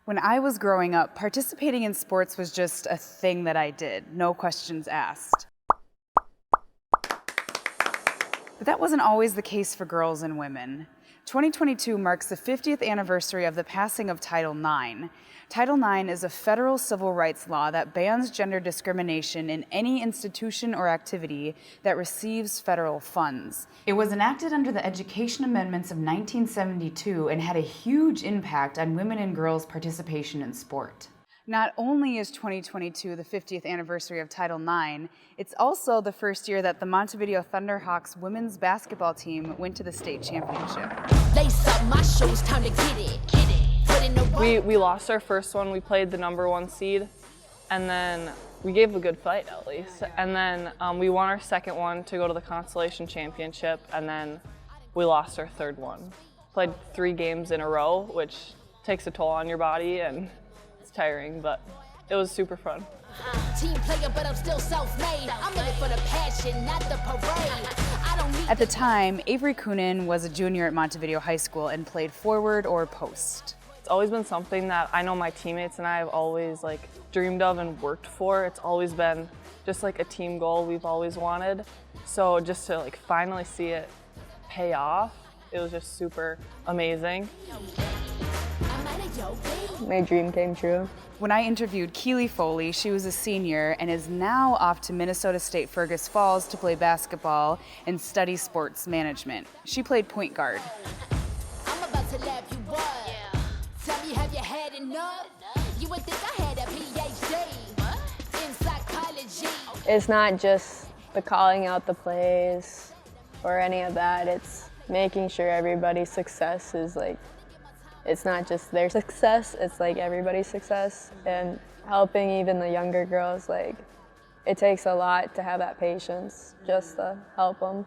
When I was growing up, participating in sports was just a thing that I did, no questions asked. But that wasn't always the case for girls and women. 2022 marks the 50th anniversary of the passing of Title IX. Title IX is a federal civil rights law that bans gender discrimination in any institution or activity that receives federal funds. It was enacted under the Education Amendments of 1972 and had a huge impact on women and girls' participation in sport. Not only is 2022 the 50th anniversary of Title IX, it's also the first year that the Montevideo Thunderhawks women's basketball team went to the state championship. Lace up my shoes, time to get it. We lost our first one. We played the #1 seed, and then we gave a good fight at least. And then we won our second one to go to the Constellation Championship, and then we lost our third one. Played 3 games in a row, which takes a toll on your body, and it's tiring, but it was super fun. Team player, but I'm still self-made. I'm in it for the passion, not the parade. At the time, Avery Coonan was a junior at Montevideo High School and played forward or post. It's always been something that I know my teammates and I have always dreamed of and worked for. It's always been just a team goal we've always wanted. So just to finally see it pay off, it was just super amazing. My dream came true. When I interviewed Keely Foley, she was a senior and is now off to Minnesota State Fergus Falls to play basketball and study sports management. She played point guard. I'm about to lap you up. Tell me, have you had enough? You would think I had a PhD in psychology. It's not just the calling out the plays or any of that. It's making sure everybody's success is it's not just their success, it's everybody's success, and helping even the younger girls, it takes a lot to have that patience just to help them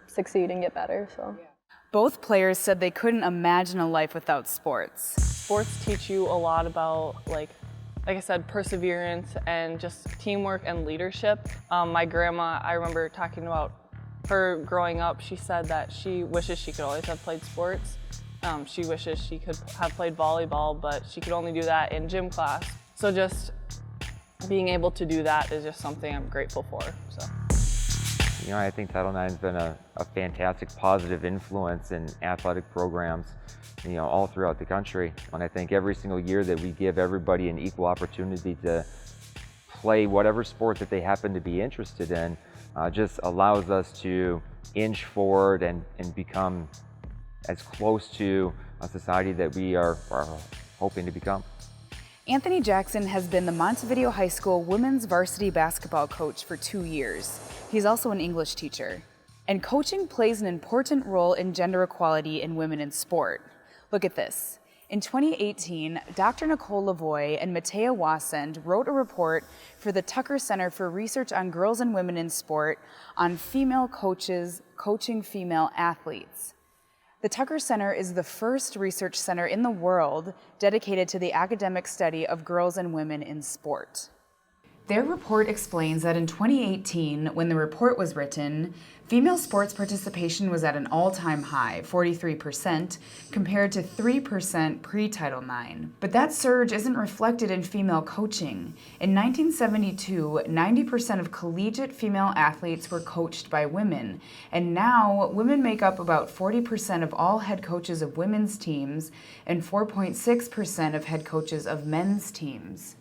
succeed and get better, so. Both players said they couldn't imagine a life without sports. Sports teach you a lot about, like I said, perseverance and just teamwork and leadership. My grandma, I remember talking about her growing up, she said that she wishes she could always have played sports. She wishes she could have played volleyball, but she could only do that in gym class. So just being able to do that is just something I'm grateful for. So. I think Title IX has been a fantastic positive influence in athletic programs, all throughout the country. And I think every single year that we give everybody an equal opportunity to play whatever sport that they happen to be interested in, just allows us to inch forward and become as close to a society that we are hoping to become. Anthony Jackson has been the Montevideo High School women's varsity basketball coach for 2 years. He's also an English teacher. And coaching plays an important role in gender equality in women in sport. Look at this. In 2018, Dr. Nicole LaVoi and Matea Wasend wrote a report for the Tucker Center for Research on Girls and Women in Sport on female coaches coaching female athletes. The Tucker Center is the first research center in the world dedicated to the academic study of girls and women in sport. Their report explains that in 2018, when the report was written, female sports participation was at an all-time high, 43%, compared to 3% pre-Title IX. But that surge isn't reflected in female coaching. In 1972, 90% of collegiate female athletes were coached by women, and now women make up about 40% of all head coaches of women's teams and 4.6% of head coaches of men's teams.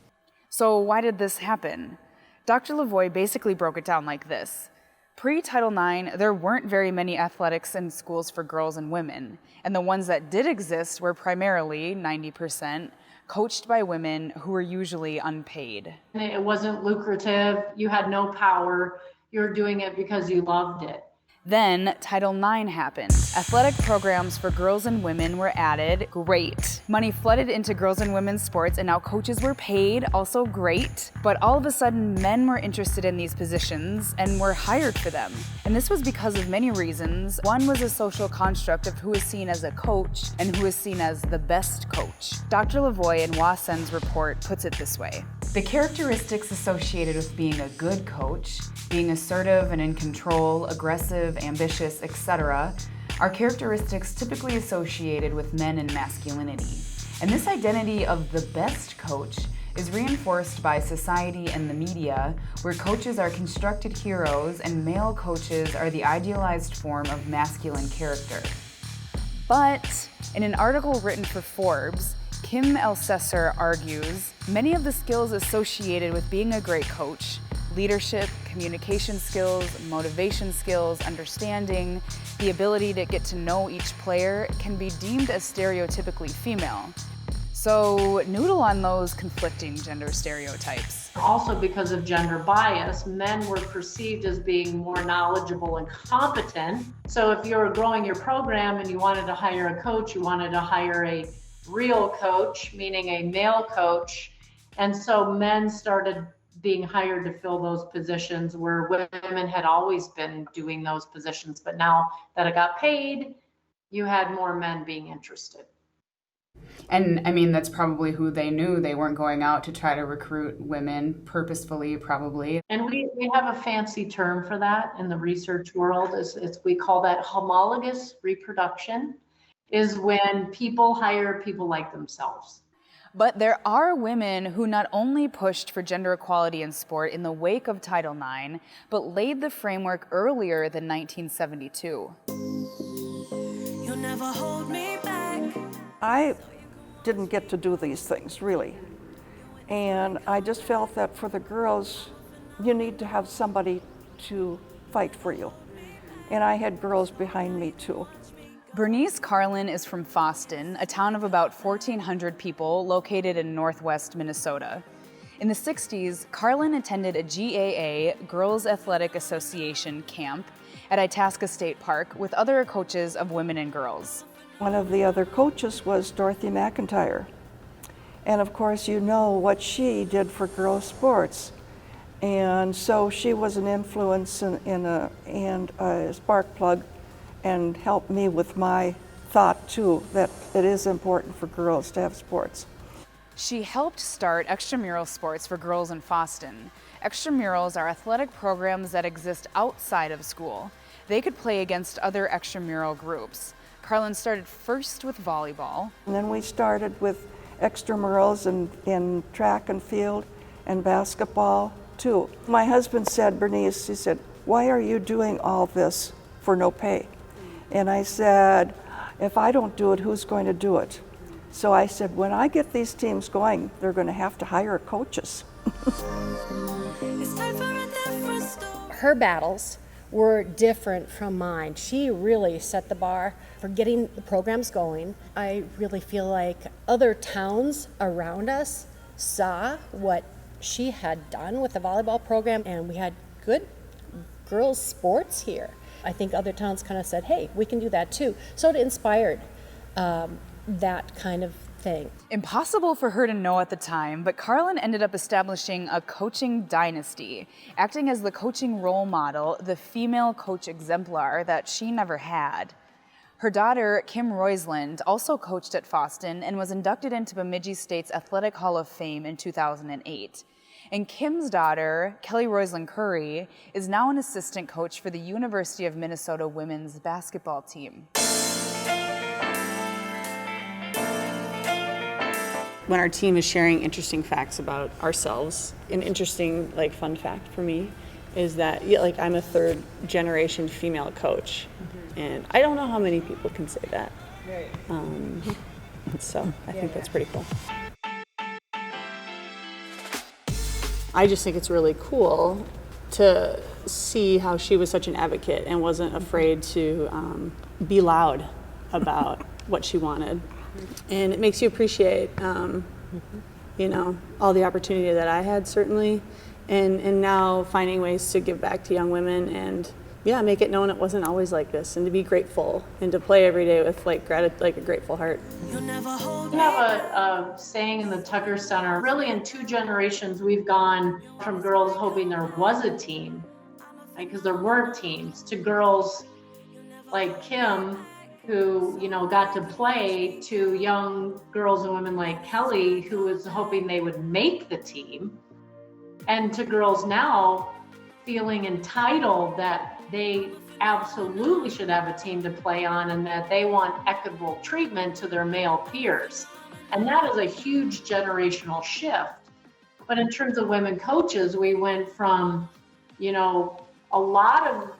So why did this happen? Dr. LaVoi basically broke it down like this. Pre-Title IX, there weren't very many athletics in schools for girls and women, and the ones that did exist were primarily, 90%, coached by women who were usually unpaid. It wasn't lucrative, you had no power, you were doing it because you loved it. Then Title IX happened. Athletic programs for girls and women were added. Great. Money flooded into girls and women's sports, and now coaches were paid. Also great. But all of a sudden, men were interested in these positions and were hired for them. And this was because of many reasons. One was a social construct of who is seen as a coach and who is seen as the best coach. Dr. LaVoi in Wasend's report puts it this way. The characteristics associated with being a good coach, being assertive and in control, aggressive, ambitious, etc., are characteristics typically associated with men and masculinity. And this identity of the best coach is reinforced by society and the media, where coaches are constructed heroes and male coaches are the idealized form of masculine character. But in an article written for Forbes, Kim Elsesser argues many of the skills associated with being a great coach, leadership, communication skills, motivation skills, understanding, the ability to get to know each player, can be deemed as stereotypically female. So noodle on those conflicting gender stereotypes. Also, because of gender bias, men were perceived as being more knowledgeable and competent. So if you were growing your program and you wanted to hire a coach, you wanted to hire a real coach, meaning a male coach. And so men started being hired to fill those positions where women had always been doing those positions. But now that it got paid, you had more men being interested. And I mean, that's probably who they knew. They weren't going out to try to recruit women purposefully, probably. And we have a fancy term for that in the research world. We call that homologous reproduction, is when people hire people like themselves. But there are women who not only pushed for gender equality in sport in the wake of Title IX, but laid the framework earlier than 1972. You'll never hold me back. I didn't get to do these things, really. And I just felt that for the girls, you need to have somebody to fight for you. And I had girls behind me too. Bernice Carlin is from Fosston, a town of about 1,400 people located in northwest Minnesota. In the 60s, Carlin attended a GAA, Girls Athletic Association, camp at Itasca State Park with other coaches of women and girls. One of the other coaches was Dorothy McIntyre. And of course, you know what she did for girls' sports. And so she was an influence and a spark plug, and helped me with my thought too, that it is important for girls to have sports. She helped start extramural sports for girls in Fosston. Extramurals are athletic programs that exist outside of school. They could play against other extramural groups. Carlin started first with volleyball. And then we started with extramurals in track and field and basketball too. My husband said, Bernice, he said, why are you doing all this for no pay? And I said, if I don't do it, who's going to do it? So I said, when I get these teams going, they're going to have to hire coaches. Her battles were different from mine. She really set the bar for getting the programs going. I really feel like other towns around us saw what she had done with the volleyball program, and we had good girls' sports here. I think other towns kind of said, hey, we can do that too. So it inspired that kind of thing. Impossible for her to know at the time, but Carlin ended up establishing a coaching dynasty, acting as the coaching role model, the female coach exemplar that she never had. Her daughter, Kim Roisland, also coached at Fosston and was inducted into Bemidji State's Athletic Hall of Fame in 2008. And Kim's daughter, Kelly Roisland Curry, is now an assistant coach for the University of Minnesota women's basketball team. When our team is sharing interesting facts about ourselves, an interesting, fun fact for me is that, I'm a third generation female coach. Mm-hmm. And I don't know how many people can say that. Right. So I think that's pretty cool. I just think it's really cool to see how she was such an advocate and wasn't afraid to be loud about what she wanted. And it makes you appreciate, all the opportunity that I had, certainly, and now finding ways to give back to young women and, make it known it wasn't always like this, and to be grateful and to play every day with a grateful heart. We have a saying in the Tucker Center, really in 2 generations, we've gone from girls hoping there was a team, because there were teams, to girls like Kim, who, got to play, to young girls and women like Kelly, who was hoping they would make the team, and to girls now feeling entitled that they absolutely should have a team to play on and that they want equitable treatment to their male peers. And that is a huge generational shift. But in terms of women coaches, we went from, a lot of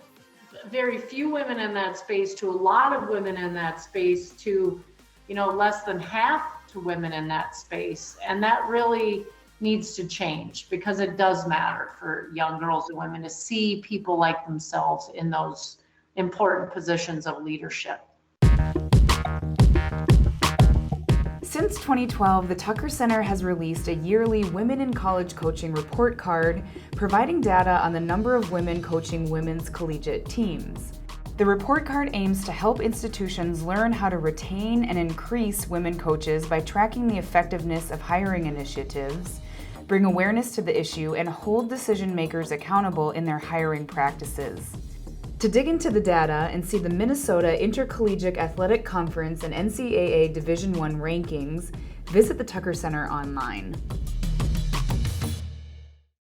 very few women in that space to a lot of women in that space to, less than half to women in that space. And that really needs to change, because it does matter for young girls and women to see people like themselves in those important positions of leadership. Since 2012, the Tucker Center has released a yearly Women in College Coaching report card, providing data on the number of women coaching women's collegiate teams. The report card aims to help institutions learn how to retain and increase women coaches by tracking the effectiveness of hiring initiatives, bring awareness to the issue, and hold decision makers accountable in their hiring practices. To dig into the data and see the Minnesota Intercollegiate Athletic Conference and NCAA Division I rankings, visit the Tucker Center online.